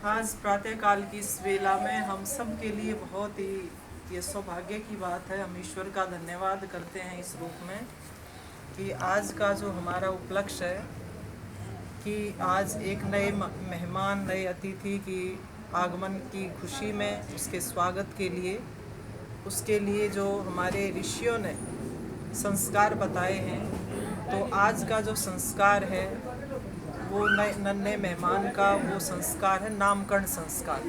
आज प्रातःकाल की इस वेला में हम सब के लिए बहुत ही ये सौभाग्य की बात है। हम ईश्वर का धन्यवाद करते हैं इस रूप में कि आज का जो हमारा उपलक्ष्य है कि आज एक नए मेहमान, नए अतिथि की आगमन की खुशी में उसके स्वागत के लिए, उसके लिए जो हमारे ऋषियों ने संस्कार बताए हैं, तो आज का जो संस्कार है वो नन्हे मेहमान का वो संस्कार है नामकरण संस्कार,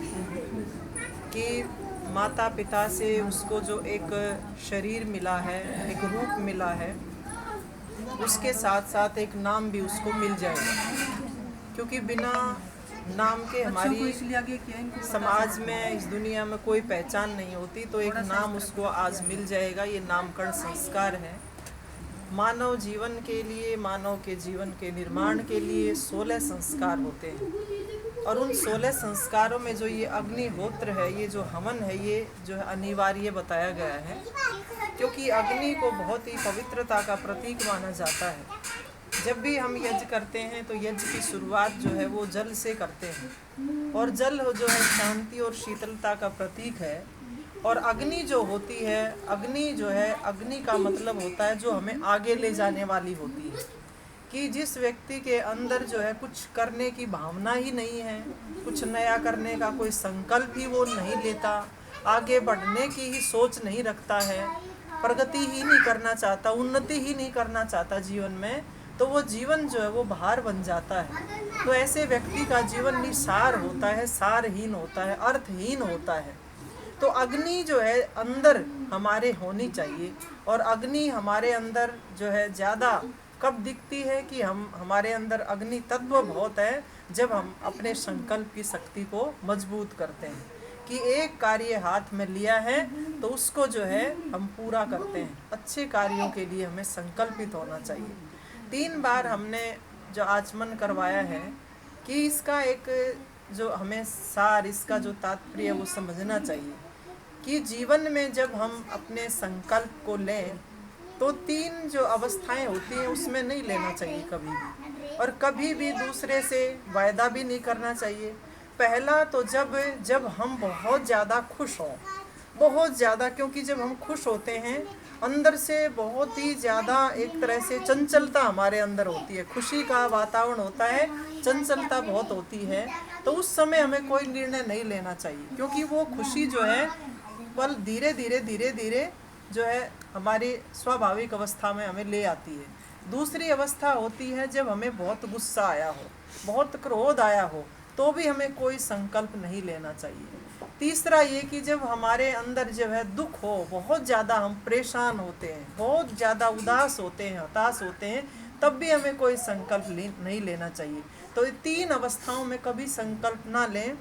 कि माता पिता से उसको जो एक शरीर मिला है, एक रूप मिला है, उसके साथ साथ एक नाम भी उसको मिल जाएगा। क्योंकि बिना नाम के हमारी समाज में, इस दुनिया में कोई पहचान नहीं होती, तो एक नाम उसको आज मिल जाएगा। ये नामकरण संस्कार है। मानव जीवन के लिए, मानव के जीवन के निर्माण के लिए 16 संस्कार होते हैं, और उन 16 संस्कारों में जो ये अग्निहोत्र है, ये जो हवन है, ये जो है अनिवार्य बताया गया है। क्योंकि अग्नि को बहुत ही पवित्रता का प्रतीक माना जाता है। जब भी हम यज्ञ करते हैं तो यज्ञ की शुरुआत जो है वो जल से करते हैं, और जल जो है शांति और शीतलता का प्रतीक है। और अग्नि जो होती है, अग्नि जो है, अग्नि का मतलब होता है जो हमें आगे ले जाने वाली होती है। कि जिस व्यक्ति के अंदर जो है कुछ करने की भावना ही नहीं है, कुछ नया करने का कोई संकल्प ही वो नहीं लेता, आगे बढ़ने की ही सोच नहीं रखता है, प्रगति ही नहीं करना चाहता, उन्नति ही नहीं करना चाहता जीवन में, तो वो जीवन जो है वो भार बन जाता है। तो ऐसे व्यक्ति का जीवन निसार होता है, सारहीन होता है, अर्थहीन होता है। तो अग्नि जो है अंदर हमारे होनी चाहिए। और अग्नि हमारे अंदर जो है ज़्यादा कब दिखती है कि हमारे अंदर अग्नि तत्व बहुत है जब हम अपने संकल्प की शक्ति को मजबूत करते हैं, कि एक कार्य हाथ में लिया है तो उसको जो है हम पूरा करते हैं। अच्छे कार्यों के लिए हमें संकल्पित होना चाहिए। 3 बार हमने जो आचमन करवाया है कि इसका एक जो हमें सार, इसका जो तात्पर्य वो समझना चाहिए कि जीवन में जब हम अपने संकल्प को लें तो 3 जो अवस्थाएं होती हैं उसमें नहीं लेना चाहिए कभी भी, और कभी भी दूसरे से वायदा भी नहीं करना चाहिए। पहला तो जब हम बहुत ज़्यादा खुश हों, बहुत ज़्यादा, क्योंकि जब हम खुश होते हैं अंदर से बहुत ही ज़्यादा एक तरह से चंचलता हमारे अंदर होती है, खुशी का वातावरण होता है, चंचलता बहुत होती है, तो उस समय हमें कोई निर्णय नहीं लेना चाहिए। क्योंकि वो खुशी जो है बल धीरे धीरे जो है हमारी स्वाभाविक अवस्था में हमें ले आती है। दूसरी अवस्था होती है जब हमें बहुत गुस्सा आया हो, बहुत क्रोध आया हो, तो भी हमें कोई संकल्प नहीं लेना चाहिए। तीसरा ये कि जब हमारे अंदर जो है दुख हो, बहुत ज़्यादा हम परेशान होते हैं, बहुत ज़्यादा उदास होते हैं, हताश होते हैं, तब भी हमें कोई संकल्प नहीं लेना चाहिए। तो 3 अवस्थाओं में कभी संकल्प ना लें।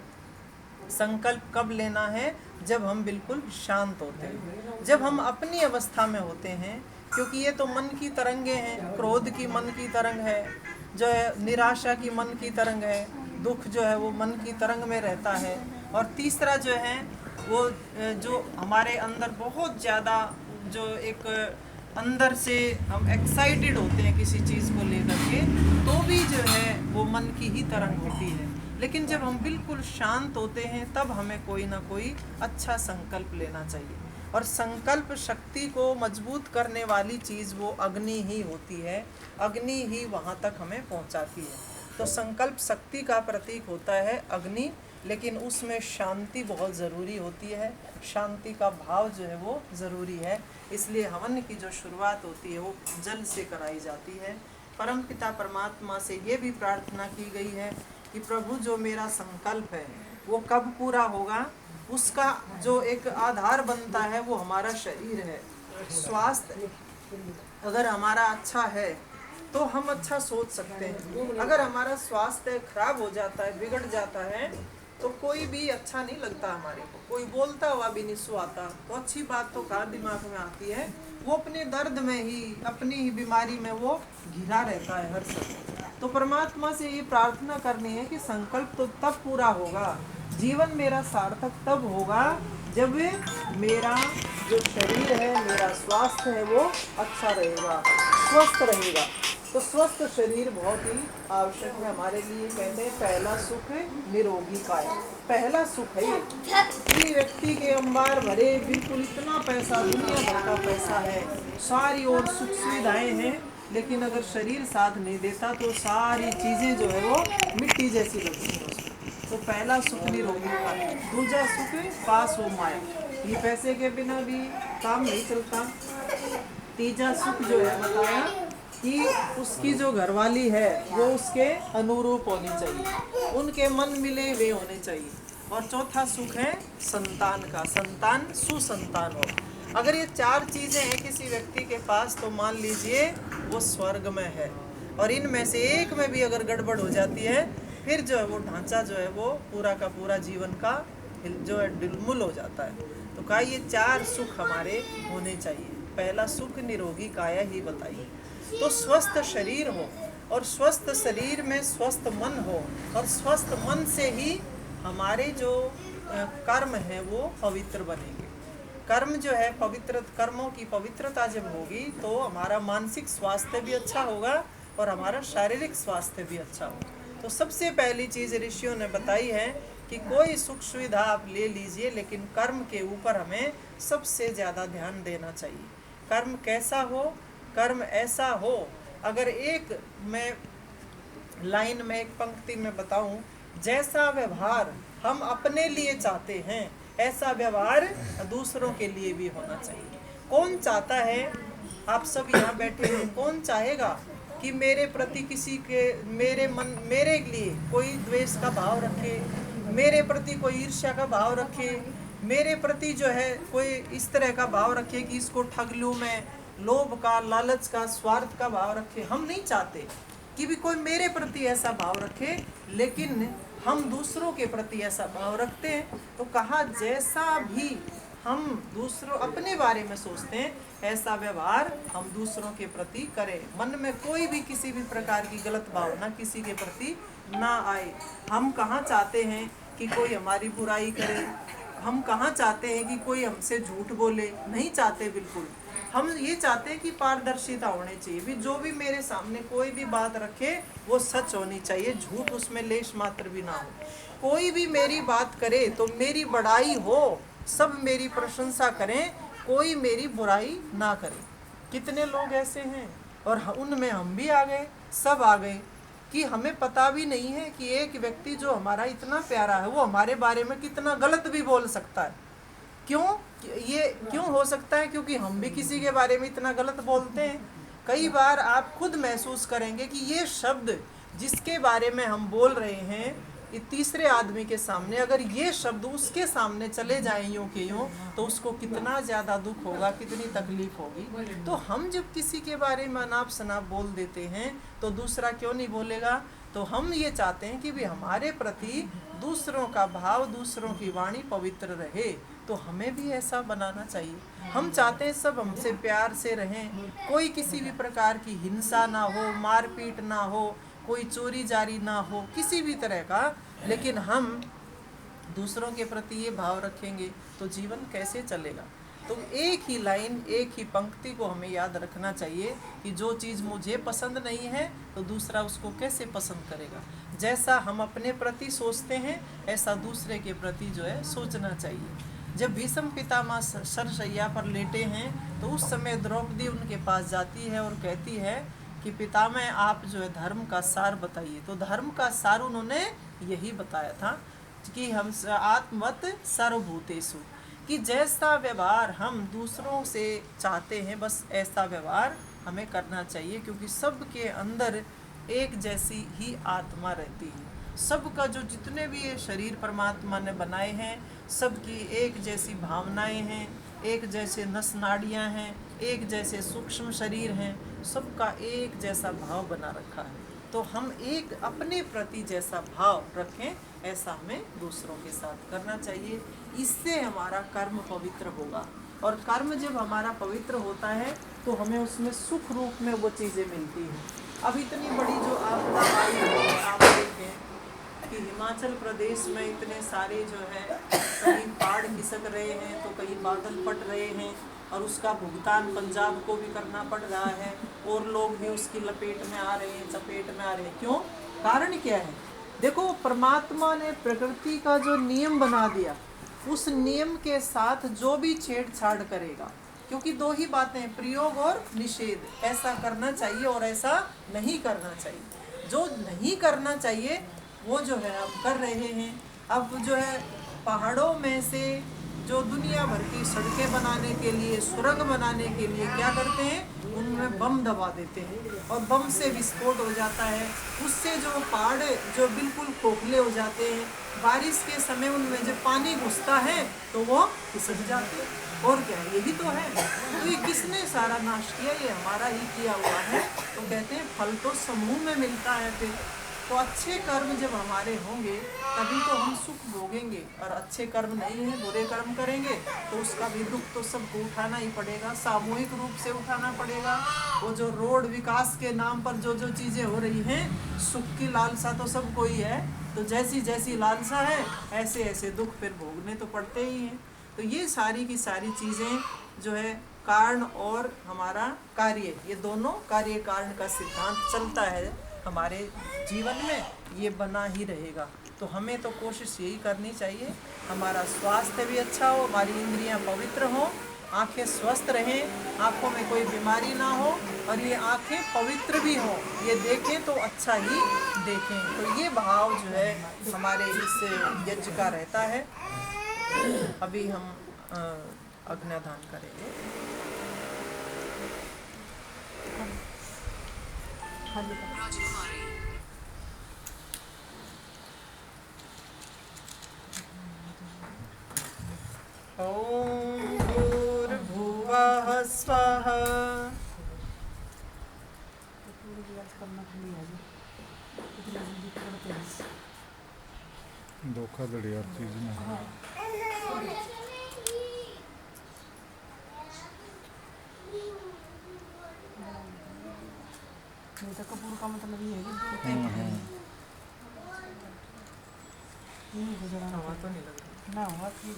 संकल्प कब लेना है? जब हम बिल्कुल शांत होते हैं, जब हम अपनी अवस्था में होते हैं। क्योंकि ये तो मन की तरंगे हैं, क्रोध की मन की तरंग है, जो है निराशा की मन की तरंग है, दुख जो है वो मन की तरंग में रहता है। और तीसरा जो है वो जो हमारे अंदर बहुत ज़्यादा जो एक अंदर से हम एक्साइटेड होते हैं किसी चीज़ को लेकर के, तो भी जो है वो मन की ही तरंग होती है। लेकिन जब हम बिल्कुल शांत होते हैं तब हमें कोई ना कोई अच्छा संकल्प लेना चाहिए। और संकल्प शक्ति को मजबूत करने वाली चीज़ वो अग्नि ही होती है, अग्नि ही वहाँ तक हमें पहुँचाती है। तो संकल्प शक्ति का प्रतीक होता है अग्नि, लेकिन उसमें शांति बहुत ज़रूरी होती है, शांति का भाव जो है वो ज़रूरी है। इसलिए हवन की जो शुरुआत होती है वो जल से कराई जाती है। परमपिता परमात्मा से ये भी प्रार्थना की गई है कि प्रभु जो मेरा संकल्प है वो कब पूरा होगा, उसका जो एक आधार बनता है वो हमारा शरीर है। स्वास्थ्य अगर हमारा अच्छा है तो हम अच्छा सोच सकते हैं। अगर हमारा स्वास्थ्य खराब हो जाता है, बिगड़ जाता है, तो कोई भी अच्छा नहीं लगता हमारे को, कोई बोलता हुआ भी नहीं सुहाता। तो अच्छी बात तो कहाँ दिमाग में आती है, वो अपने दर्द में ही, अपनी ही बीमारी में वो घिरा रहता है हर समय। तो परमात्मा से ये प्रार्थना करनी है कि संकल्प तो तब पूरा होगा, जीवन मेरा सार्थक तब होगा जब मेरा जो शरीर है, मेरा स्वास्थ्य है वो अच्छा रहेगा, स्वस्थ रहेगा। तो स्वस्थ शरीर बहुत ही आवश्यक है हमारे लिए। कहते हैं पहला सुख निरोगी काया, पहला सुख है ये व्यक्ति के अंबार भरे, बिल्कुल इतना पैसा, दुनिया भर का पैसा है, सारी और सुख सुविधाएं हैं, लेकिन अगर शरीर साथ नहीं देता तो सारी चीजें जो है वो मिट्टी जैसी लगती है उसको। तो पहला सुख निरोगी काया, दूसरा सुख पास हो माया, ये पैसे के बिना भी काम नहीं चलता। तीसरा सुख जो है बताया कि उसकी जो घरवाली है वो उसके अनुरूप होनी चाहिए, उनके मन मिले वे होने चाहिए। और चौथा सुख है संतान का, संतान सुसंतान हो। अगर ये चार चीजें हैं किसी व्यक्ति के पास तो मान लीजिए वो स्वर्ग में है, और इनमें से एक में भी अगर गड़बड़ हो जाती है फिर जो है वो ढांचा जो है वो पूरा का पूरा जीवन का जो है डिलमुल हो जाता है। तो कहा ये चार सुख हमारे होने चाहिए। पहला सुख निरोगी काया ही बताइए, तो स्वस्थ शरीर हो, और स्वस्थ शरीर में स्वस्थ मन हो, और स्वस्थ मन से ही हमारे जो कर्म है वो पवित्र बनेंगे। कर्म जो है पवित्र, कर्मों की पवित्रता जब होगी तो हमारा मानसिक स्वास्थ्य भी अच्छा होगा और हमारा शारीरिक स्वास्थ्य भी अच्छा होगा। तो सबसे पहली चीज़ ऋषियों ने बताई है कि कोई सुख सुविधा आप ले लीजिए, लेकिन कर्म के ऊपर हमें सबसे ज़्यादा ध्यान देना चाहिए। कर्म कैसा हो, कर्म ऐसा हो, अगर एक मैं लाइन में, एक पंक्ति में बताऊं, जैसा व्यवहार हम अपने लिए चाहते हैं ऐसा व्यवहार दूसरों के लिए भी होना चाहिए। कौन चाहता है, आप सब यहाँ बैठे हैं, कौन चाहेगा कि मेरे प्रति किसी के, मेरे लिए कोई द्वेष का भाव रखे, मेरे प्रति कोई ईर्ष्या का भाव रखे, मेरे प्रति जो है कोई इस तरह का भाव रखे कि इसको ठग लूँ मैं, लोभ का, लालच का, स्वार्थ का भाव रखे। हम नहीं चाहते कि भी कोई मेरे प्रति ऐसा भाव रखे, लेकिन हम दूसरों के प्रति ऐसा भाव रखते हैं। तो कहा जैसा भी हम दूसरों अपने बारे में सोचते हैं ऐसा व्यवहार हम दूसरों के प्रति करें। मन में कोई भी किसी भी प्रकार की गलत भावना किसी के प्रति ना आए। हम कहाँ चाहते हैं कि कोई हमारी बुराई करे, हम कहाँ चाहते हैं कि कोई हमसे झूठ बोले, नहीं चाहते बिल्कुल। हम ये चाहते हैं कि पारदर्शिता होनी चाहिए, भी जो भी मेरे सामने कोई भी बात रखे वो सच होनी चाहिए, झूठ उसमें लेश मात्र भी ना हो। कोई भी मेरी बात करे तो मेरी बड़ाई हो, सब मेरी प्रशंसा करें, कोई मेरी बुराई ना करे। कितने लोग ऐसे हैं, और उनमें हम भी आ गए, सब आ गए, कि हमें पता भी नहीं है कि एक व्यक्ति जो हमारा इतना प्यारा है वो हमारे बारे में कितना गलत भी बोल सकता है। क्यों, ये क्यों हो सकता है? क्योंकि हम भी किसी के बारे में इतना गलत बोलते हैं। कई बार आप खुद महसूस करेंगे कि ये शब्द जिसके बारे में हम बोल रहे हैं, ये तीसरे आदमी के सामने अगर ये शब्द उसके सामने चले जाएं यूं के यूं, तो उसको कितना ज़्यादा दुख होगा, कितनी तकलीफ होगी। तो हम जब किसी के बारे में अनाप शनाप बोल देते हैं तो दूसरा क्यों नहीं बोलेगा? तो हम ये चाहते हैं कि भी हमारे प्रति दूसरों का भाव, दूसरों की वाणी पवित्र रहे, तो हमें भी ऐसा बनाना चाहिए। हम चाहते हैं सब हमसे प्यार से रहें, कोई किसी भी प्रकार की हिंसा ना हो, मारपीट ना हो, कोई चोरी जारी ना हो, किसी भी तरह का। लेकिन हम दूसरों के प्रति ये भाव रखेंगे तो जीवन कैसे चलेगा? तो एक ही लाइन, एक ही पंक्ति को हमें याद रखना चाहिए कि जो चीज़ मुझे पसंद नहीं है तो दूसरा उसको कैसे पसंद करेगा। जैसा हम अपने प्रति सोचते हैं ऐसा दूसरे के प्रति जो है सोचना चाहिए। जब भीष्म पितामह शरशैया पर लेटे हैं तो उस समय द्रौपदी उनके पास जाती है और कहती है कि पितामह आप जो है धर्म का सार बताइए। तो धर्म का सार उन्होंने यही बताया था कि हम आत्मवत सर्वभूतेषु, कि जैसा व्यवहार हम दूसरों से चाहते हैं बस ऐसा व्यवहार हमें करना चाहिए, क्योंकि सबके अंदर एक जैसी ही आत्मा रहती है। सबका जो जितने भी ये शरीर परमात्मा ने बनाए हैं सबकी एक जैसी भावनाएं हैं, एक जैसे नस नाड़ियाँ हैं, एक जैसे सूक्ष्म शरीर हैं, सबका एक जैसा भाव बना रखा है। तो हम एक अपने प्रति जैसा भाव रखें, ऐसा हमें दूसरों के साथ करना चाहिए। इससे हमारा कर्म पवित्र होगा, और कर्म जब हमारा पवित्र होता है तो हमें उसमें सुख रूप में वो चीज़ें मिलती हैं। अब इतनी बड़ी जो आपदा आई है, आप देखें कि हिमाचल प्रदेश में इतने सारे जो है कहीं पहाड़ खिसक रहे हैं तो कहीं बादल फट रहे हैं, और उसका भुगतान पंजाब को भी करना पड़ रहा है। और लोग भी उसकी लपेट में आ रहे हैं, चपेट में आ रहे हैं। क्यों? कारण क्या है? देखो, परमात्मा ने प्रकृति का जो नियम बना दिया, उस नियम के साथ जो भी छेड़छाड़ करेगा, क्योंकि दो ही बातें, प्रयोग और निषेध, ऐसा करना चाहिए और ऐसा नहीं करना चाहिए। जो नहीं करना चाहिए वो जो है हम कर रहे हैं। अब जो है पहाड़ों में से जो दुनिया भर की सड़कें बनाने के लिए, सुरंग बनाने के लिए क्या करते हैं, उनमें बम दबा देते हैं और बम से विस्फोट हो जाता है। उससे जो पहाड़ जो बिल्कुल खोखले हो जाते हैं, बारिश के समय उनमें जब पानी घुसता है तो वो फिसल जाते हैं। और क्या, यही तो है। तो ये किसने सारा नाश किया? ये हमारा ही किया हुआ है। तो कहते हैं फल तो समूह में मिलता है। फिर तो अच्छे कर्म जब हमारे होंगे तभी तो हम सुख भोगेंगे, और अच्छे कर्म नहीं है, बुरे कर्म करेंगे तो उसका भी दुख तो सबको उठाना ही पड़ेगा, सामूहिक रूप से उठाना पड़ेगा। वो जो रोड विकास के नाम पर जो जो चीज़ें हो रही हैं, सुख की लालसा तो सबको ही है, तो जैसी जैसी लालसा है ऐसे ऐसे दुख फिर भोगने तो पड़ते ही हैं। तो ये सारी की सारी चीज़ें जो है कारण और हमारा कार्य, ये दोनों कार्य कारण का सिद्धांत चलता है हमारे जीवन में, ये बना ही रहेगा। तो हमें तो कोशिश यही करनी चाहिए, हमारा स्वास्थ्य भी अच्छा हो, हमारी इंद्रियां पवित्र हों, आंखें स्वस्थ रहें, आंखों में कोई बीमारी ना हो, और ये आंखें पवित्र भी हों, ये देखें तो अच्छा ही देखें। तो ये भाव जो है हमारे इस यज्ञ का रहता है। अभी हम अग्निदान करेंगे। ओम भूर्भुवः स्वः। धोखाधड़ी हर चीज में है। कपूर का मतलब ये है कि हवा तो नहीं लग रही ना हुआ कि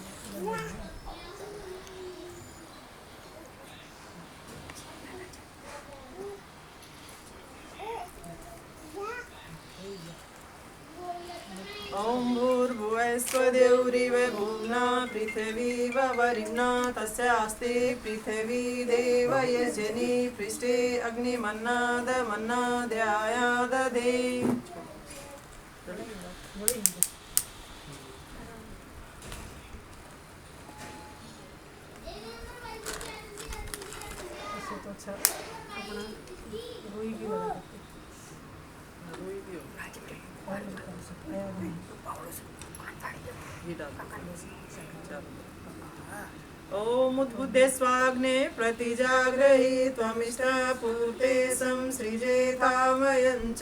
ओम भूर्भुवः स्वदेवरिव भुवना पृथिवी वरिम्ना तस्यास्ति पृथिवी देवयजनी पृष्ठे अग्निमन्नादमन्नाद्यायादधे। तो अच्छा अपना रुई भी लगा देते, रुई भी हो ओम उद्बुद्धे स्वाग्ने प्रतिजाग्रहि त्वमिष्टपूर्ते संसृजेतामयञ्च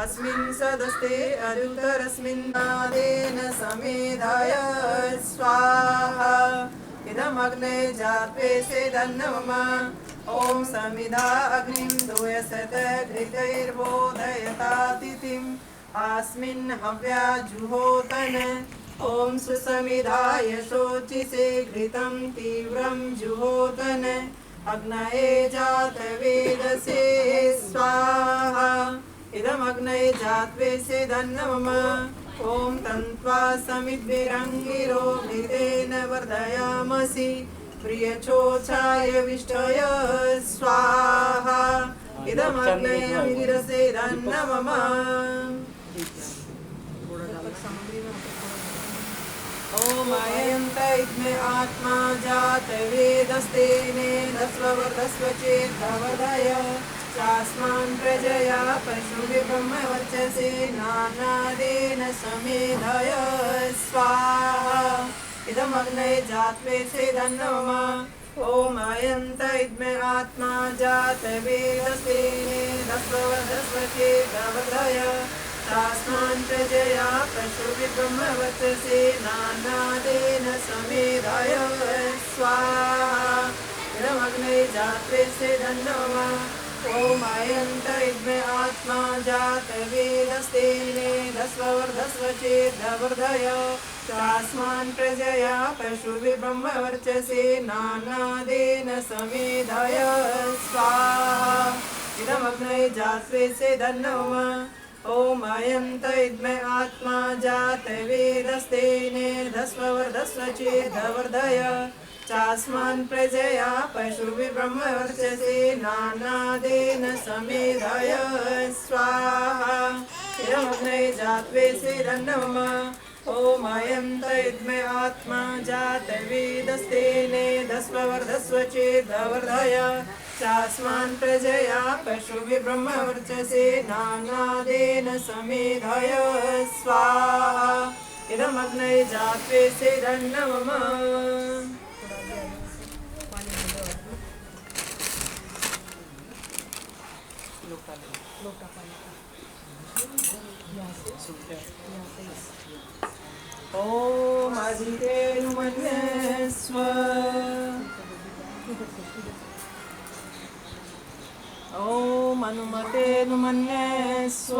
अस्मिन् सदस्ते अरुतरस्मिन् नादेन समेधाय स्वाहा इदमग्ने जात्वे सेदन्नमम ओम समिधा अग्निं दूयसत घृतैर्बोधयतातिथिम् अस्मिन् हव्या जुहोतन ओम सुसमिधाय शोचिसे घृतं तीव्रं जुहोतन अग्नये जातवेदसे स्वाहा इदमग्नये जात्वेसे धन्नमम ओम तन्त्वा समिद्भिरङ्गिरो घृतेन वर्धयामसि प्रियचोचाय विष्टय स्वाहा इदमग्नये अंगिरसे धन्नमम। ओम अयंत इद्मे आत्मा जात वेदस्तेनेन स्ववर्धस्व चेद्धवदय चास्मान् प्रजया पशुभिब्रह्मवर्चसे नानादेन समेधय स्वाहा इदमग्नये जात्वेसे धन्नमम ओम अयंत इद्मे आत्मा जात वेदस्तेनेन स्ववर्धस्व चेद्धवदय तास्मान् प्रजया पशुभिब्रह्मवर्चसे नानादेन समेधाय स्वाहा इदमग्नये जात्वेसे धन्नमम ओम अयंत इद्मे आत्मा जात वेदस्तेनेन स्ववर्धस्व चेद्धवर्धय तास्मान् प्रजया पशुभिब्रह्मवर्चसे नानादेन समेधाय स्वाहा इदमग्नये जात्वेसे धन्नम ओम अयं तैद्मे आत्मा जाते वेदस्तेने धस्ववर्धस्व चेदवर्धय चास्मान् प्रजया पशुर्विब्रह्मवर्चसे नानादेन समेधाय स्वाहा इदमग्नये जात्वेसे धन्नम ओम अयं तैद्मे आत्मा जाते वेदस्तेने धस्ववर्धस्व चेदवर्धय चास्मान् प्रजया पशुर्विब्रह्मवर्चसे नानादेन समेधाय स्वाहा इदमग्नये जात्वेसे धन्नम लोटा पानी ओम अधितेनुमन्यस्व ओम अनुमतेनुमन्यस्व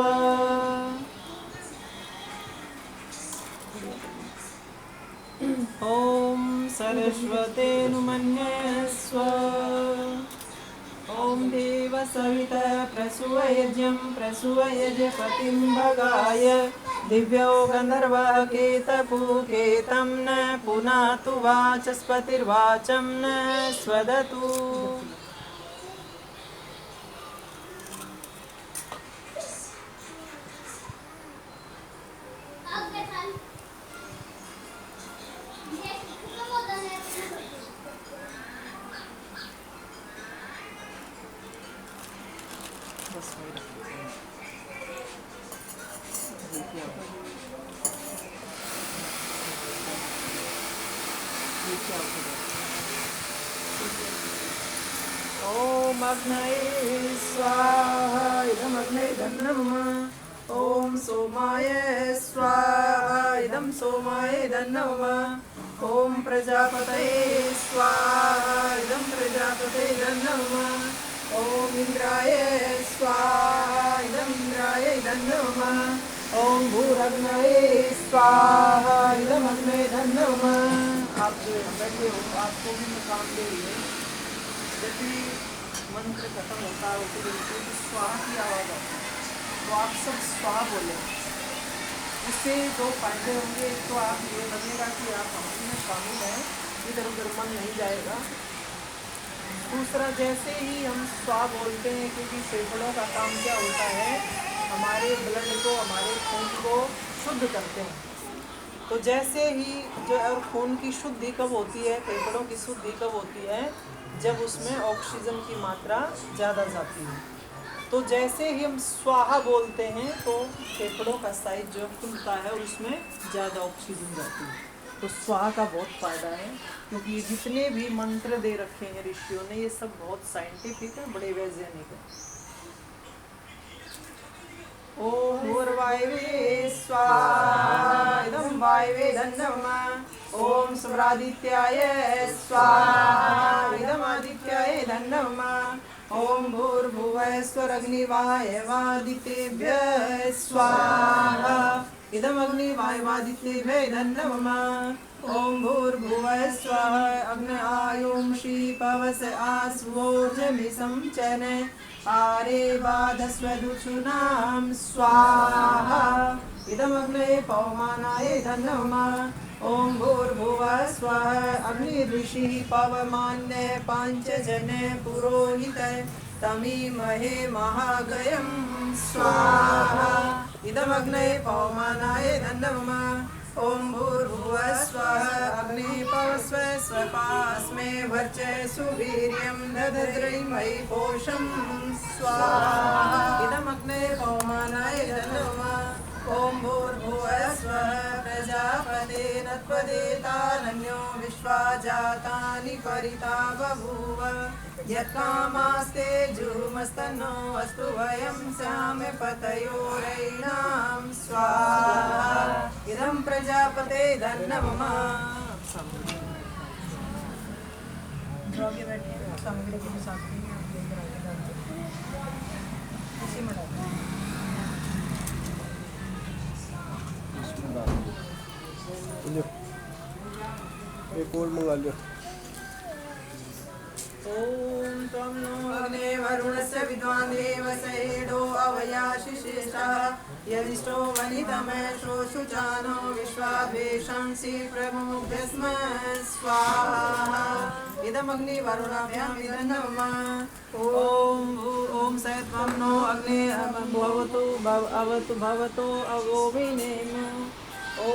ओम सरस्वतेनुमन्यस्व ओम देव सविता प्रसूयज्ञं प्रसूयजपतिं भगाय दिव्यो गन्धर्वकेतपुकेतं न पुनातु वाचस्पतिर्वाचं न स्वदतु ओम अग्नये स्वाहा इदमग्नये धन्नम ओम सोमाय स्वाहा इदं सोमाय धन्नम ओम प्रजापतये स्वाहा इदं प्रजापतये धन्नम ओम इंद्राय स्वाहा इदं इंद्राय धन्नम ओम भूरग्नये स्वाहा इदं अग्नये धन्नम। आप जो यहाँ बैठे हो आपको भी मैं काम दे रही है जब भी मंत्र खत्म होता है उसी दिन को स्वाहा की आवाज़ आती है तो आप सब स्वाहा बोले उससे दो फायदे होंगे। एक तो आप ये लगेगा कि आप हमारे में शामिल हैं इधर उधर मन नहीं जाएगा। दूसरा जैसे ही हम स्वाहा बोलते हैं क्योंकि फेफड़ों का काम क्या होता है हमारे ब्लड को हमारे खून को शुद्ध करते हैं। तो जैसे ही जो और खून की शुद्धि कब होती है फेफड़ों की शुद्धि कब होती है जब उसमें ऑक्सीजन की मात्रा ज़्यादा जाती है। तो जैसे ही हम स्वाहा बोलते हैं तो फेफड़ों का साइज जो खुलता है और उसमें ज़्यादा ऑक्सीजन जाती है। तो स्वाहा का बहुत फ़ायदा है क्योंकि ये जितने भी मंत्र दे रखे हैं ऋषियों ने ये सब बहुत साइंटिफिक है बड़े वैज्ञानिक है। ओम भूर्वायवे स्वाहा इदं वायवे धन्नम ओम सुरादित्याय स्वाहा इदं आदित्याय धन्नम ओम भूर्भुवः स्वरग्निवायवादितेभ्यः स्वाहा इदं अग्निवायवादितेभ्यः धन्नम ओम भूर्भुवः स्वः अग्नि आयुंषि पवस आस्वोर्जमिसं चन आरे बाधस्वदुचुनां स्वाहा इदं अग्नये पवमानाय धन्नम ओम भूर्भुवः स्वः अग्निर्ऋषिः पवमान्य पाञ्चजने पुरोहितः तमीमहे महागयं स्वाहा इदं अग्नये पवमानाय धन्नम ओम भूर्भुवः स्वः अग्निः पवस्व स्वपास्मे वर्चसु वीर्यं ददद्रैमयि पोषं स्वाहा इदं अग्नये पवमानाय धन्नम ओम भूर्भुवः स्वः प्रजापतेन त्वदेतानन्यो विश्वा जातानि परिता बभूव यत्कामास्ते जुहुमस्तनो अस्तु वयं स्याम पतयोरैणां स्वाहा इदं प्रजापते धन्नम। आगे बैठे सामग्री के साथ में आप लेकर आगे डालते इसी में डालते एक और मंगा लो। ॐ त्वं नो अग्ने वरुणस्य विद्वान् देवसेडो अवयाशिशिष्टः यदिष्टो वनितमेषो शुचानो विश्वाद्वेषंसि प्रमुभ्यस्म स्वाहा इदमग्निवरुणाभ्याम् इदन्नम ॐ सत्वं नो अग्ने भवतु अवतु भवतो अवोमिनेम ॐ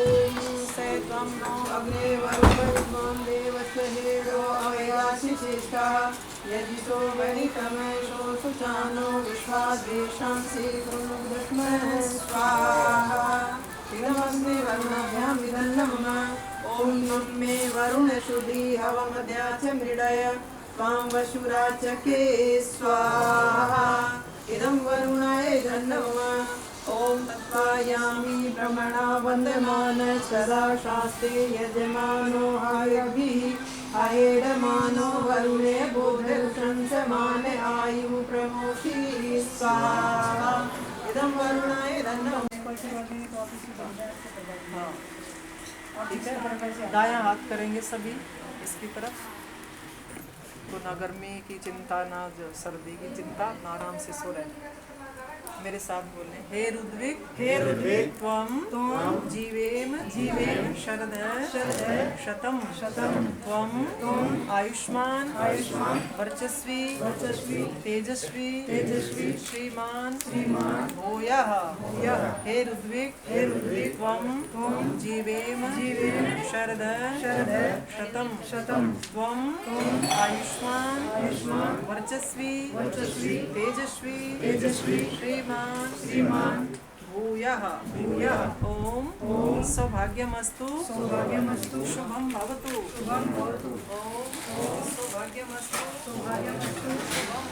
सत्वं नो अग्ने वरुणविद्वान् देवसेडो अवयाशिशिष्टः यदिष्टो वनितमेषो शुचानो विश्वाद्वेषंसि प्रमुभ्यस्म स्वाहा इदमग्निवरुणाभ्याम् इदन्नम ॐ मे वरुणशुद्धि हवमध्या च मृडय त्वां वशुराचके स्वाहा इदं वरुणाय धन्नम ॐ तत्त्वायामि ब्रह्मणा वन्दमान सदा शास्त्रे यजमानो हयभिः अहेडमानो वरुणे बोधंसमान आयु प्रमोषि स्वाहा इदं वरुणाय धन्नम ठीक है, दायां हाथ करेंगे सभी इसकी तरफ। तो ना गर्मी की चिंता ना जो सर्दी की चिंता, ना आराम से सो रहे। मेरे साथ बोलें, हे रुद्विक त्वं जीवेम शरदः शतम त्वं आयुष्मान वर्चस्वी तेजस्वी श्रीमान भूयः। हे रुद्विक त्वं जीवेम शरदः शतम त्वं आयुष्मान वर्चस्वी तेजस्वी श्रीमान भूयः। ओम सौभाग्यमस्तु शुभम भवतु। ओम सौभाग्यमस्तु शुभम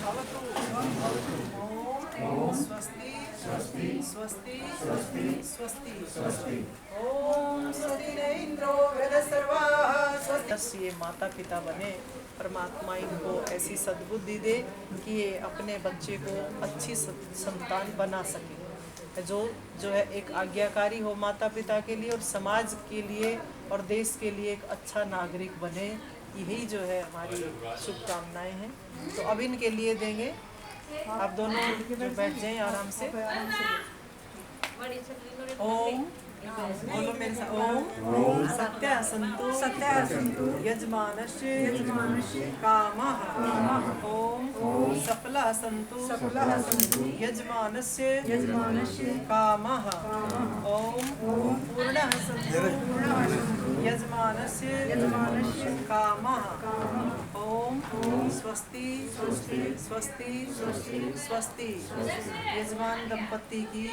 भवतु। ओम स्वस्ति ओम स्वस्ति न इंद्रो वृद्धसर्वाः स्वस्ति। ये माता पिता बने, परमात्मा इनको ऐसी सद्बुद्धि दे कि ये अपने बच्चे को अच्छी संतान बना सके, जो है एक आज्ञाकारी हो माता पिता के लिए और समाज के लिए और देश के लिए एक अच्छा नागरिक बने। यही जो है हमारी शुभकामनाएं हैं। तो अब इनके लिए देंगे, आप दोनों जो बैठ जाएं आराम से। ओम बोलो मेरे साथ, ओम सत्य सन्तु यजमानस्य कामः। ओम सफलः सन्तु यजमानस्य कामः। ओम पूर्णः सन्तु यजमानस्य कामः। ओम स्वस्ति यजमान दंपति की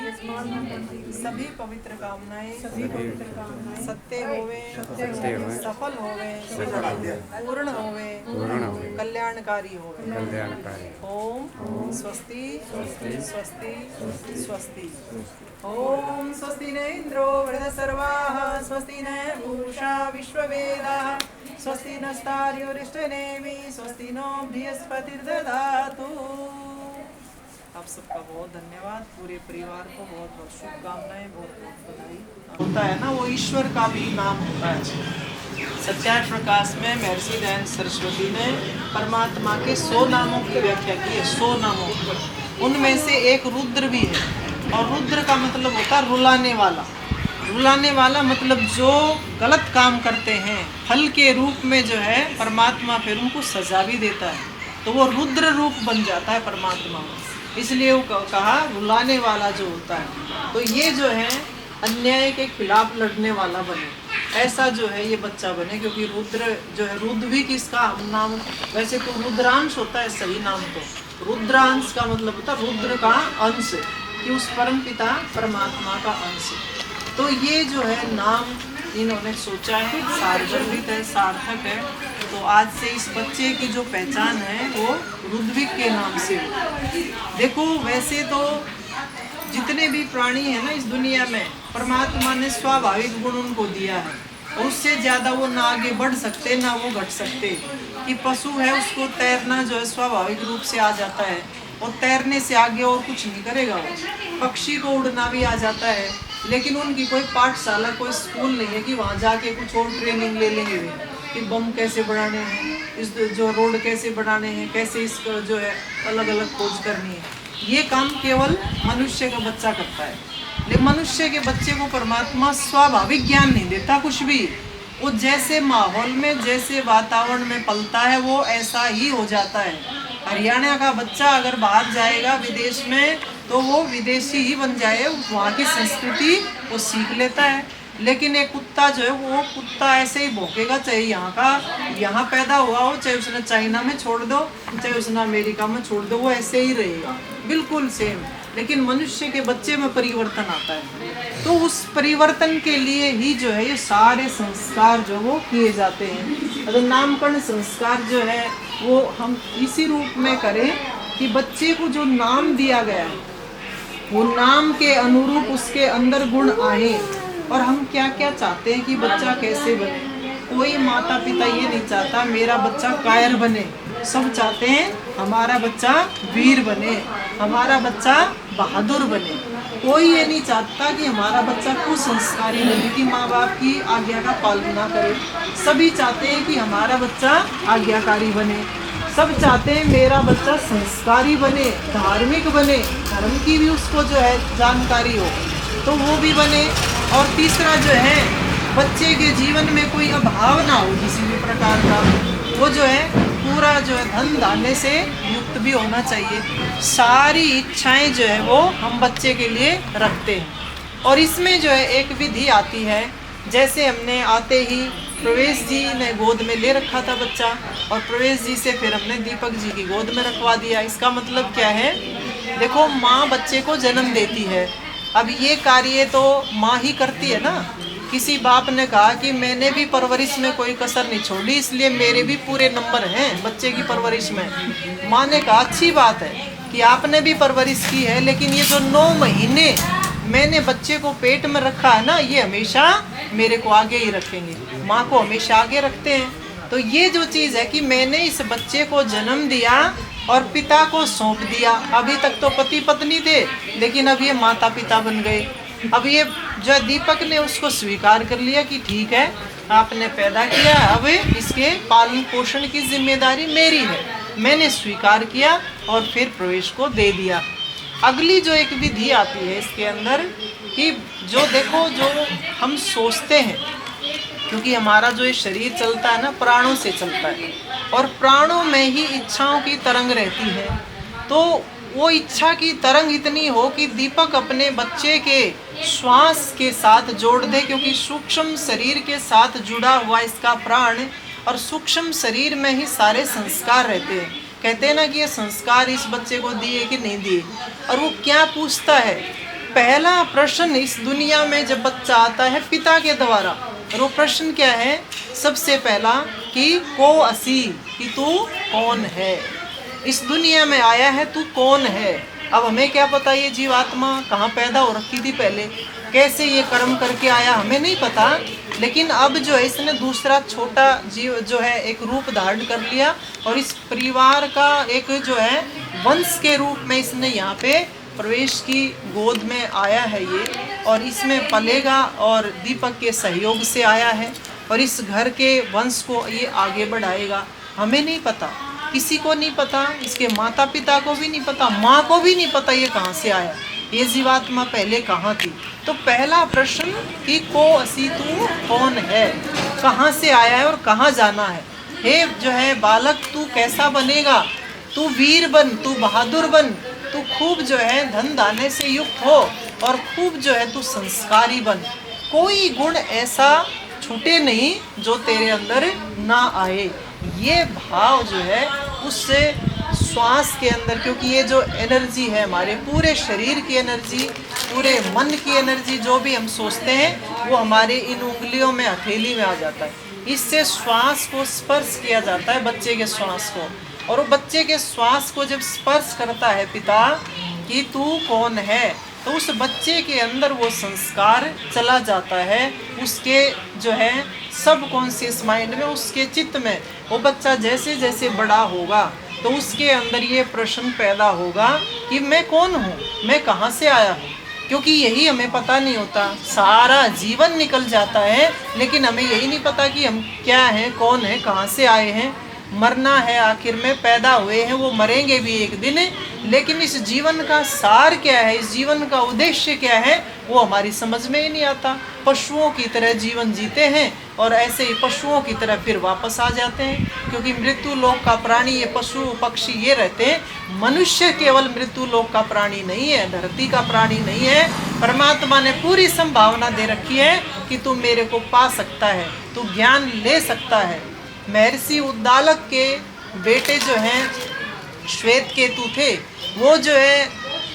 सभी पवित्र कामनाएं सत्य होवे, सफल होवे, पूर्ण होवे, कल्याणकारी होवे। ओम स्वस्ति। ओम स्वस्ति न इंद्रो वृद्धसर्वाः स्वस्ति न पूषा विश्ववेदाः स्वस्ति नस्तार्योरिष्टनेमि स्वस्ति नो बृहस्पतिर्दधातु। आप सबका बहुत धन्यवाद, पूरे परिवार को बहुत बहुत शुभकामनाएं, बहुत बहुत बधाई। होता है ना, वो ईश्वर का भी नाम होता है। सत्यार्थ प्रकाश में महर्षि दयानंद सरस्वती ने परमात्मा के 100 नामों की व्याख्या की है। 100 नामों, उनमें से एक रुद्र भी है। और रुद्र का मतलब होता है रुलाने वाला। रुलाने वाला मतलब जो गलत काम करते हैं फल के रूप में जो है परमात्मा फिर उनको सजा भी देता है, तो वो रुद्र रूप बन जाता है परमात्मा में। इसलिए वो कहा रुलाने वाला जो होता है, तो ये जो है अन्याय के खिलाफ लड़ने वाला बने, ऐसा जो है ये बच्चा बने। क्योंकि रुद्र जो है, रुद्र भी किसका नाम, वैसे तो रुद्रांश होता है सही नाम, तो रुद्रांश का मतलब होता है रुद्र का अंश, कि उस परम पिता परमात्मा का अंश। तो ये जो है नाम इन्होंने सोचा है, सार्वजनिक है, सार्थक है। तो आज से इस बच्चे की जो पहचान है वो रुद्विक के नाम से हो। देखो वैसे तो जितने भी प्राणी हैं ना इस दुनिया में, परमात्मा ने स्वाभाविक गुण उनको दिया है, और उससे ज़्यादा वो ना आगे बढ़ सकते ना वो घट सकते। कि पशु है उसको तैरना जो है स्वाभाविक रूप से आ जाता है, और तैरने से आगे और कुछ नहीं करेगा वो। पक्षी को उड़ना भी आ जाता है, लेकिन उनकी कोई पाठशाला, कोई स्कूल नहीं है कि वहाँ जाके कुछ और ट्रेनिंग ले लेंगे वे। कि बम कैसे बनाने हैं, इस जो रोड कैसे बनाने हैं, कैसे इसको जो है अलग अलग खोज करनी है, ये काम केवल मनुष्य का बच्चा करता है। लेकिन मनुष्य के बच्चे को परमात्मा स्वाभाविक ज्ञान नहीं देता कुछ भी। वो जैसे माहौल में, जैसे वातावरण में पलता है, वो ऐसा ही हो जाता है। हरियाणा का बच्चा अगर बाहर जाएगा विदेश में तो वो विदेशी ही बन जाए, वहाँ की संस्कृति वो सीख लेता है। लेकिन एक कुत्ता जो है वो कुत्ता ऐसे ही भौंकेगा, चाहे यहाँ पैदा हुआ हो, चाहे उसने चाइना में छोड़ दो, चाहे उसने अमेरिका में छोड़ दो, वो ऐसे ही रहेगा बिल्कुल सेम। लेकिन मनुष्य के बच्चे में परिवर्तन आता है, तो उस परिवर्तन के लिए ही जो है ये सारे संस्कार जो वो किए जाते हैं। अगर नामकरण संस्कार जो है वो हम इसी रूप में करें कि बच्चे को जो नाम दिया गया है वो नाम के अनुरूप उसके अंदर गुण आए। और हम क्या क्या चाहते हैं कि बच्चा कैसे बने। कोई माता पिता ये नहीं चाहता मेरा बच्चा कायर बने, सब चाहते हैं हमारा बच्चा वीर बने, हमारा बच्चा बहादुर बने। कोई ये नहीं चाहता कि हमारा बच्चा कुसंस्कारी बने, कि माँ बाप की आज्ञा का पालन ना करे। सभी चाहते हैं कि हमारा बच्चा आज्ञाकारी बने, सब चाहते हैं मेरा बच्चा संस्कारी बने, धार्मिक बने, धर्म की भी उसको जो है जानकारी हो तो वो भी बने। और तीसरा जो है बच्चे के जीवन में कोई अभाव ना हो किसी भी प्रकार का, वो जो है पूरा जो है धन धान्य से युक्त भी होना चाहिए। सारी इच्छाएं जो है वो हम बच्चे के लिए रखते हैं। और इसमें जो है एक विधि आती है, जैसे हमने आते ही प्रवेश जी ने गोद में ले रखा था बच्चा, और प्रवेश जी से फिर हमने दीपक जी की गोद में रखवा दिया। इसका मतलब क्या है, देखो माँ बच्चे को जन्म देती है, अब ये कार्य तो माँ ही करती है ना। किसी बाप ने कहा कि मैंने भी परवरिश में कोई कसर नहीं छोड़ी, इसलिए मेरे भी पूरे नंबर हैं बच्चे की परवरिश में। माँ ने कहा अच्छी बात है कि आपने भी परवरिश की है, लेकिन ये जो 9 महीने मैंने बच्चे को पेट में रखा है ना, ये हमेशा मेरे को आगे ही रखेंगे। माँ को हमेशा आगे रखते हैं। तो ये जो चीज़ है कि मैंने इस बच्चे को जन्म दिया और पिता को सौंप दिया। अभी तक तो पति पत्नी थे, लेकिन अब ये माता पिता बन गए। अब ये जो दीपक ने उसको स्वीकार कर लिया कि ठीक है आपने पैदा किया, अब इसके पालन पोषण की जिम्मेदारी मेरी है, मैंने स्वीकार किया और फिर प्रवेश को दे दिया। अगली जो एक विधि आती है इसके अंदर कि जो देखो जो हम सोचते हैं, क्योंकि हमारा जो ये शरीर चलता है ना प्राणों से चलता है, और प्राणों में ही इच्छाओं की तरंग रहती है। तो वो इच्छा की तरंग इतनी हो कि दीपक अपने बच्चे के श्वास के साथ जोड़ दे, क्योंकि सूक्ष्म शरीर के साथ जुड़ा हुआ इसका प्राण, और सूक्ष्म शरीर में ही सारे संस्कार रहते हैं। कहते हैं ना कि ये संस्कार इस बच्चे को दिए कि नहीं दिए। और वो क्या पूछता है, पहला प्रश्न इस दुनिया में जब बच्चा आता है पिता के द्वारा, और वो प्रश्न क्या है, सबसे पहला कि को असी, कि तू कौन है, इस दुनिया में आया है तू कौन है। अब हमें क्या पता ये जीवात्मा कहाँ पैदा हो रखी थी पहले, कैसे ये कर्म करके आया, हमें नहीं पता। लेकिन अब जो है इसने दूसरा छोटा जीव जो है एक रूप धारण कर लिया, और इस परिवार का एक जो है वंश के रूप में इसने यहाँ पे प्रवेश की गोद में आया है ये, और इसमें पलेगा और दीपक के सहयोग से आया है, और इस घर के वंश को ये आगे बढ़ाएगा। हमें नहीं पता, किसी को नहीं पता, इसके माता पिता को भी नहीं पता, माँ को भी नहीं पता ये कहाँ से आया, ये जीवात्मा पहले कहाँ थी। तो पहला प्रश्न कि को असी, तू कौन है, कहाँ से आया है और कहाँ जाना है। हे जो है बालक, तू कैसा बनेगा, तू वीर बन, तू बहादुर बन, तू खूब जो है धन दाने से युक्त हो, और खूब जो है तू संस्कारी बन। कोई गुण ऐसा छूटे नहीं जो तेरे अंदर ना आए। ये भाव जो है उससे श्वास के अंदर, क्योंकि ये जो एनर्जी है हमारे पूरे शरीर की एनर्जी, पूरे मन की एनर्जी, जो भी हम सोचते हैं वो हमारे इन उंगलियों में, हथेली में आ जाता है। इससे श्वास को स्पर्श किया जाता है, बच्चे के श्वास को, और वो बच्चे के श्वास को जब स्पर्श करता है पिता कि तू कौन है, तो उस बच्चे के अंदर वो संस्कार चला जाता है। उसके जो है सब कॉन्शियस माइंड में, उसके चित्त में, वो बच्चा जैसे जैसे बड़ा होगा तो उसके अंदर ये प्रश्न पैदा होगा कि मैं कौन हूँ, मैं कहाँ से आया हूँ, क्योंकि यही हमें पता नहीं होता। सारा जीवन निकल जाता है लेकिन हमें यही नहीं पता कि हम क्या हैं, कौन है, कहाँ से आए हैं। मरना है, आखिर में पैदा हुए हैं, वो मरेंगे भी एक दिन, लेकिन इस जीवन का सार क्या है, इस जीवन का उद्देश्य क्या है, वो हमारी समझ में ही नहीं आता। पशुओं की तरह जीवन जीते हैं और ऐसे ही पशुओं की तरह फिर वापस आ जाते हैं, क्योंकि मृत्यु लोक का प्राणी ये पशु पक्षी ये रहते हैं। मनुष्य केवल मृत्यु लोक का प्राणी नहीं है, धरती का प्राणी नहीं है। परमात्मा ने पूरी संभावना दे रखी है कि तू मेरे को पा सकता है, तू ज्ञान ले सकता है। महर्षि उद्दालक के बेटे जो हैं श्वेत केतु थे, वो जो है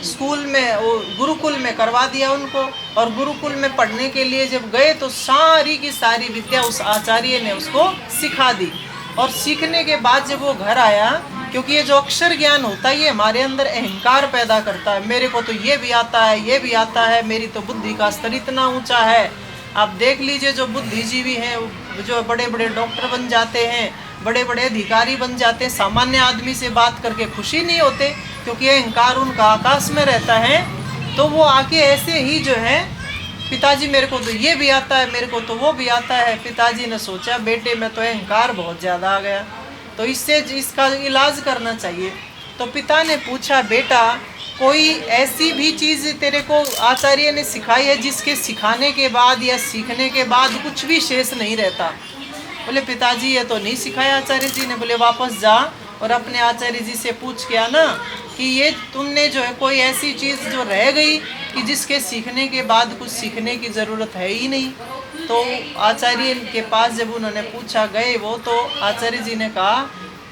स्कूल में, वो गुरुकुल में करवा दिया उनको, और गुरुकुल में पढ़ने के लिए जब गए तो सारी की सारी विद्या उस आचार्य ने उसको सिखा दी। और सीखने के बाद जब वो घर आया, क्योंकि ये जो अक्षर ज्ञान होता है ये हमारे अंदर अहंकार पैदा करता है, मेरे को तो ये भी आता है, ये भी आता है, मेरी तो बुद्धि का स्तर इतना ऊंचा है। आप देख लीजिए जो बुद्धिजीवी हैं, जो बड़े बड़े डॉक्टर बन जाते हैं, बड़े बड़े अधिकारी बन जाते हैं, सामान्य आदमी से बात करके खुशी नहीं होते, क्योंकि अहंकार उनका आकाश में रहता है। तो वो आके ऐसे ही जो है, पिताजी मेरे को तो ये भी आता है, मेरे को तो वो भी आता है। पिताजी ने सोचा बेटे में तो अहंकार बहुत ज़्यादा आ गया, तो इससे इसका इलाज करना चाहिए। तो पिता ने पूछा बेटा कोई ऐसी भी चीज़ तेरे को आचार्य ने सिखाई है जिसके सिखाने के बाद या सीखने के बाद कुछ भी शेष नहीं रहता? बोले पिताजी ये तो नहीं सिखाया आचार्य जी ने। बोले वापस जा और अपने आचार्य जी से पूछ के आना कि ये तुमने जो है कोई ऐसी चीज़ जो रह गई कि जिसके सीखने के बाद कुछ सीखने की ज़रूरत है ही नहीं। तो आचार्य के पास जब उन्होंने पूछा गए वो, तो आचार्य जी ने कहा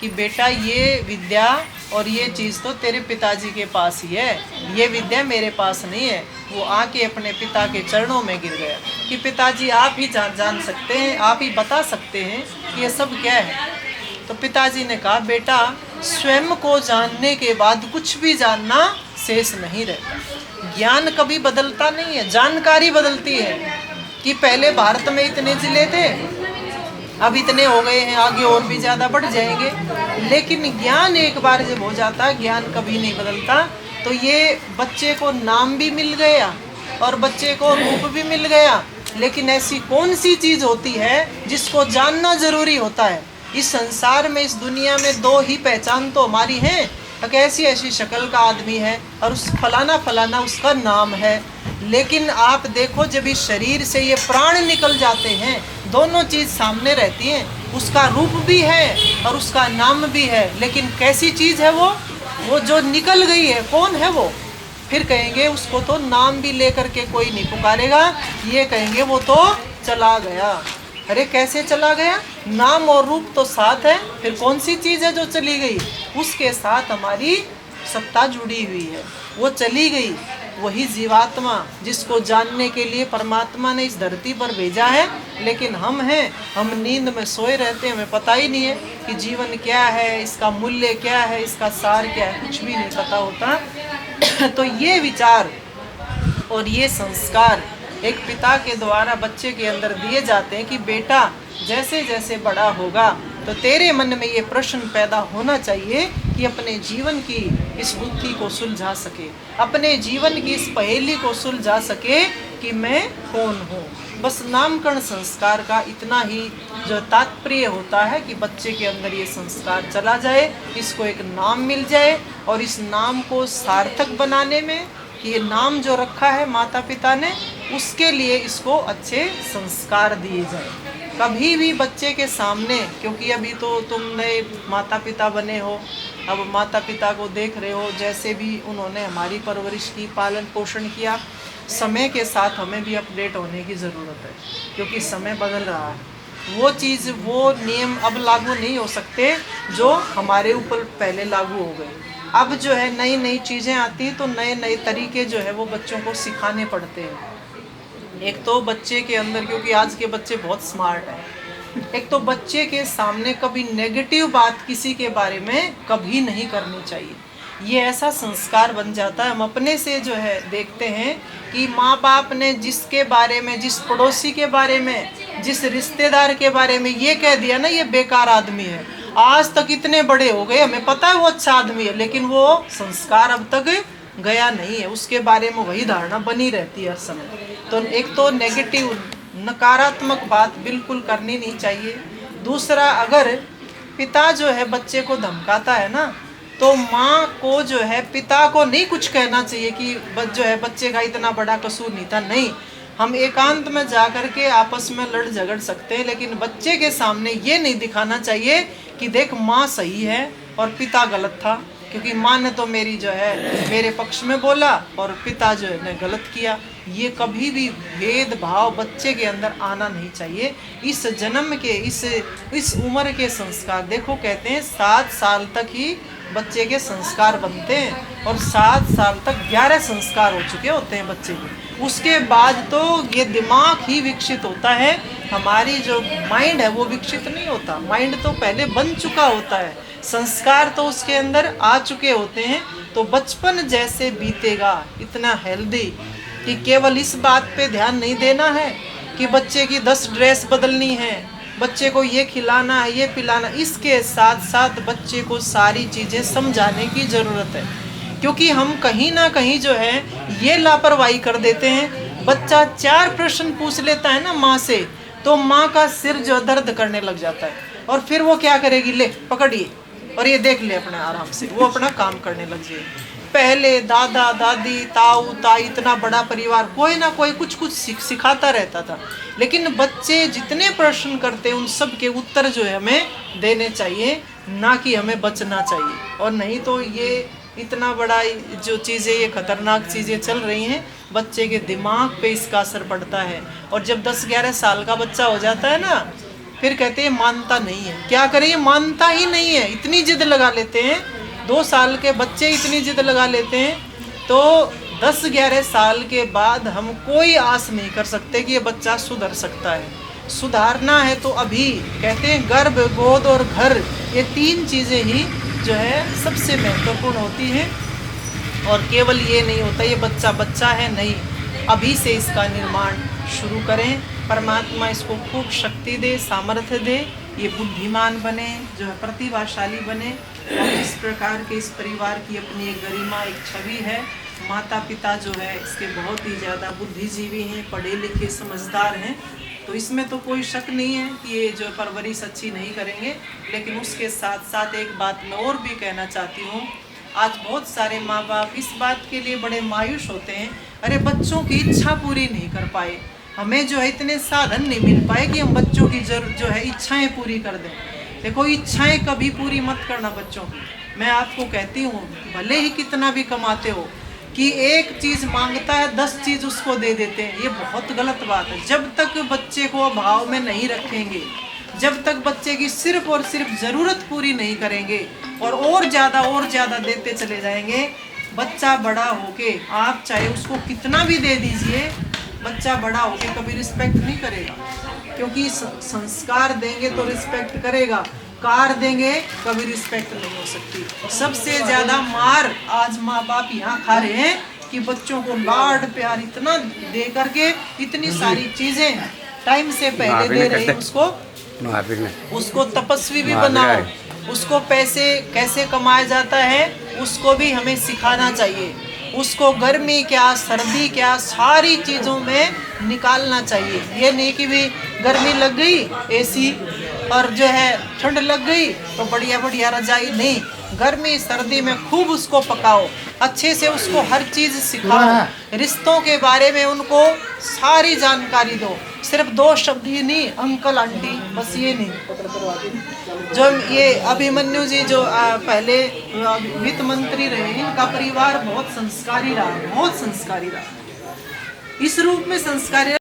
कि बेटा ये विद्या और ये चीज़ तो तेरे पिताजी के पास ही है, ये विद्या मेरे पास नहीं है। वो आके अपने पिता के चरणों में गिर गया कि पिताजी आप ही जान सकते हैं, आप ही बता सकते हैं कि ये सब क्या है। तो पिताजी ने कहा बेटा स्वयं को जानने के बाद कुछ भी जानना शेष नहीं रहता। ज्ञान कभी बदलता नहीं है, जानकारी बदलती है। कि पहले भारत में इतने जिले थे, अब इतने हो गए हैं, आगे और भी ज़्यादा बढ़ जाएंगे, लेकिन ज्ञान एक बार जब हो जाता, ज्ञान कभी नहीं बदलता। तो ये बच्चे को नाम भी मिल गया और बच्चे को रूप भी मिल गया, लेकिन ऐसी कौन सी चीज़ होती है जिसको जानना ज़रूरी होता है? इस संसार में, इस दुनिया में दो ही पहचान तो हमारी है, ऐसी ऐसी शक्ल का आदमी है और उस फलाना फलाना उसका नाम है। लेकिन आप देखो जब इस शरीर से ये प्राण निकल जाते हैं, दोनों चीज़ सामने रहती हैं, उसका रूप भी है और उसका नाम भी है, लेकिन कैसी चीज़ है वो जो निकल गई है, कौन है वो? फिर कहेंगे उसको तो नाम भी लेकर के कोई नहीं पुकारेगा, ये कहेंगे वो तो चला गया। अरे कैसे चला गया? नाम और रूप तो साथ है, फिर कौन सी चीज़ है जो चली गई? उसके साथ हमारी सत्ता जुड़ी हुई है, वो चली गई। वही जीवात्मा जिसको जानने के लिए परमात्मा ने इस धरती पर भेजा है, लेकिन हम हैं, हम नींद में सोए रहते हैं, हमें पता ही नहीं है कि जीवन क्या है, इसका मूल्य क्या है, इसका सार क्या है, कुछ भी नहीं पता होता। तो ये विचार और ये संस्कार एक पिता के द्वारा बच्चे के अंदर दिए जाते हैं कि बेटा जैसे जैसे बड़ा होगा तो तेरे मन में ये प्रश्न पैदा होना चाहिए कि अपने जीवन की इस बुद्धि को सुलझा सके, अपने जीवन की इस पहेली को सुलझा सके कि मैं कौन हूँ। बस नामकरण संस्कार का इतना ही जो तात्पर्य होता है कि बच्चे के अंदर ये संस्कार चला जाए, इसको एक नाम मिल जाए, और इस नाम को सार्थक बनाने में कि ये नाम जो रखा है माता पिता ने, उसके लिए इसको अच्छे संस्कार दिए जाए। कभी भी बच्चे के सामने, क्योंकि अभी तो तुम नए माता पिता बने हो, अब माता पिता को देख रहे हो, जैसे भी उन्होंने हमारी परवरिश की, पालन पोषण किया, समय के साथ हमें भी अपडेट होने की ज़रूरत है, क्योंकि समय बदल रहा है। वो चीज़, वो नियम अब लागू नहीं हो सकते जो हमारे ऊपर पहले लागू हो गए। अब जो है नई नई चीज़ें आती तो नए नए तरीके जो है वो बच्चों को सिखाने पड़ते हैं। एक तो बच्चे के अंदर, क्योंकि आज के बच्चे बहुत स्मार्ट हैं, एक तो बच्चे के सामने कभी नेगेटिव बात किसी के बारे में कभी नहीं करनी चाहिए। ये ऐसा संस्कार बन जाता है। हम अपने से जो है देखते हैं कि माँ बाप ने जिसके बारे में, जिस पड़ोसी के बारे में, जिस रिश्तेदार के बारे में ये कह दिया ना ये बेकार आदमी है, आज तक इतने बड़े हो गए हमें पता है वो अच्छा आदमी है, लेकिन वो संस्कार अब तक गया नहीं है, उसके बारे में वही धारणा बनी रहती है हर समय। तो एक तो नेगेटिव नकारात्मक बात बिल्कुल करनी नहीं चाहिए। दूसरा, अगर पिता जो है बच्चे को धमकाता है ना, तो माँ को जो है पिता को नहीं कुछ कहना चाहिए कि जो है बच्चे का इतना बड़ा कसूर नहीं था। नहीं, हम एकांत में जा कर के आपस में लड़ झगड़ सकते हैं, लेकिन बच्चे के सामने ये नहीं दिखाना चाहिए कि देख माँ सही है और पिता गलत था, क्योंकि माँ ने तो मेरी जो है मेरे पक्ष में बोला और पिता जो है ने गलत किया। ये कभी भी भेदभाव बच्चे के अंदर आना नहीं चाहिए। इस जन्म के इस उम्र के संस्कार, देखो कहते हैं 7 साल तक ही बच्चे के संस्कार बनते हैं और 7 साल तक 11 संस्कार हो चुके होते हैं बच्चे के। उसके बाद तो ये दिमाग ही विकसित होता है, हमारी जो माइंड है वो विकसित नहीं होता। माइंड तो पहले बन चुका होता है, संस्कार तो उसके अंदर आ चुके होते हैं। तो बचपन जैसे बीतेगा इतना हेल्दी कि केवल इस बात पे ध्यान नहीं देना है कि बच्चे की 10 ड्रेस बदलनी है, बच्चे को ये खिलाना है, ये पिलाना। इसके साथ साथ बच्चे को सारी चीज़ें समझाने की ज़रूरत है, क्योंकि हम कहीं ना कहीं जो है ये लापरवाही कर देते हैं। बच्चा 4 प्रश्न पूछ लेता है ना माँ से, तो माँ का सिर जो दर्द करने लग जाता है और फिर वो क्या करेगी, ले पकड़िए और ये देख ले अपने आराम से, वो अपना काम करने लग जाएगी। पहले दादा दादी ताऊ ताई इतना बड़ा परिवार, कोई ना कोई कुछ कुछ सिखाता रहता था, लेकिन बच्चे जितने प्रश्न करते हैं उन सब के उत्तर जो है हमें देने चाहिए, ना कि हमें बचना चाहिए। और नहीं तो ये इतना बड़ा जो चीज़ें, ये खतरनाक चीज़ें चल रही हैं, बच्चे के दिमाग पे इसका असर पड़ता है। और जब 10-11 साल का बच्चा हो जाता है ना, फिर कहते हैं मानता नहीं है। क्या करें, ये मानता ही नहीं है, इतनी जिद लगा लेते हैं। 2 साल के बच्चे इतनी जिद लगा लेते हैं, तो 10-11 साल के बाद हम कोई आस नहीं कर सकते कि ये बच्चा सुधर सकता है। सुधारना है तो अभी, कहते हैं गर्भ, गोद और घर, ये 3 चीज़ें ही जो है सबसे महत्वपूर्ण होती हैं। और केवल ये नहीं होता ये बच्चा बच्चा है, नहीं, अभी से इसका निर्माण शुरू करें। परमात्मा इसको खूब शक्ति दे, सामर्थ्य दे, ये बुद्धिमान बने, जो है प्रतिभाशाली बने। और इस प्रकार के इस परिवार की अपनी एक गरिमा, एक छवि है। माता पिता जो है इसके बहुत ही ज़्यादा बुद्धिजीवी हैं, पढ़े लिखे समझदार हैं, तो इसमें तो कोई शक नहीं है कि ये जो परवरिश अच्छी नहीं करेंगे। लेकिन उसके साथ साथ एक बात मैं और भी कहना चाहती हूँ, आज बहुत सारे माँ बाप इस बात के लिए बड़े मायूस होते हैं, अरे बच्चों की इच्छा पूरी नहीं कर पाए, हमें जो है इतने साधन नहीं मिल पाए कि हम बच्चों की जो है इच्छाएं पूरी कर दें। देखो, इच्छाएं कभी पूरी मत करना बच्चों की। मैं आपको कहती हूँ, भले ही कितना भी कमाते हो, कि एक चीज़ मांगता है 10 चीज़ उसको दे देते हैं, ये बहुत गलत बात है। जब तक बच्चे को अभाव में नहीं रखेंगे, जब तक बच्चे की सिर्फ और सिर्फ ज़रूरत पूरी नहीं करेंगे और ज़्यादा देते चले जाएंगे, बच्चा बड़ा होके आप चाहे उसको कितना भी दे दीजिए, बच्चा बड़ा होके कभी रिस्पेक्ट नहीं करेगा। क्योंकि संस्कार देंगे तो रिस्पेक्ट करेगा, कार देंगे कभी रिस्पेक्ट नहीं हो सकती। सबसे ज़्यादा मार आज माँ बाप यहाँ खा रहे हैं कि बच्चों को लाड प्यार इतना दे करके, इतनी सारी चीज़ें टाइम से पहले दे रहे हैं उसको तपस्वी भी बनाओ, उसको पैसे कैसे कमाया जाता है उसको भी हमें सिखाना चाहिए, उसको गर्मी क्या सर्दी क्या सारी चीज़ों में निकालना चाहिए। ये नहीं कि भी गर्मी लग गई एसी और जो है ठंड लग गई तो बढ़िया रजाई, नहीं, गर्मी सर्दी में खूब उसको पकाओ, अच्छे से उसको हर चीज़ सिखाओ, रिश्तों के बारे में उनको सारी जानकारी दो। सिर्फ 2 शब्द ही नहीं, अंकल आंटी, बस ये नहीं। जो ये अभिमन्यु जी जो पहले वित्त मंत्री रहे, इनका परिवार बहुत संस्कारी रहा, बहुत संस्कारी रहा, इस रूप में संस्कारी